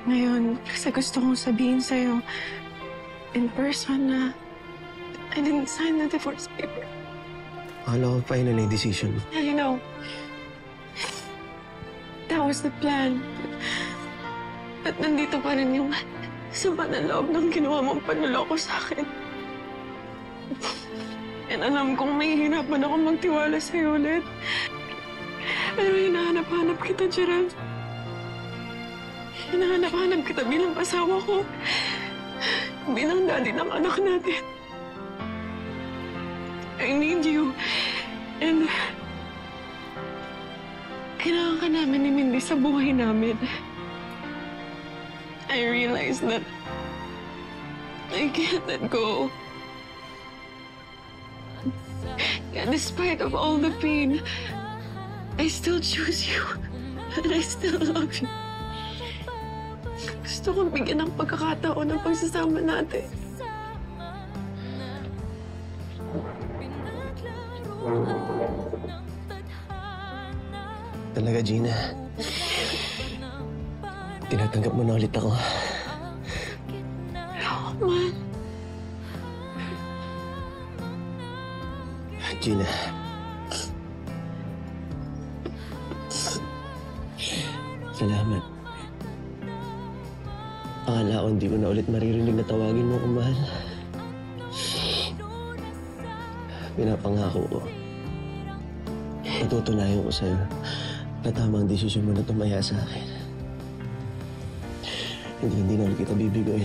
Ngayon, kasi gusto kong sabihin sa'yo in person na I didn't sign the divorce paper. Akala ko final na yung decision mo. You know, that was the plan. But nandito pa rin yung sama na loob ng ginawa mong panloloko sa akin. And alam kong may hirapan ako magtiwala sa'yo ulit. Pero hinahanap-hanap kita, Gerald. Hinahanap-hanap kita bilang asawa ko. Bilang daddy ng anak natin. I need you. And kailangan ka namin ni Mindy sa buhay namin. I realized that I can't let go. And despite of all the pain, I still choose you. And I still love you. Gusto kong bigyan ng pagkakataon ng pagsasama natin. Talaga, Gina. Tinatanggap mo na ulit ako. Man. Gina. Salamat. Akala ko hindi ko na ulit maririnig na tawagin mo kung mahal. Pinapangako ko. Patutunayan ko sa'yo na tama ang desisyon mo na tumaya sa akin. Hindi na ulit kita bibigoy.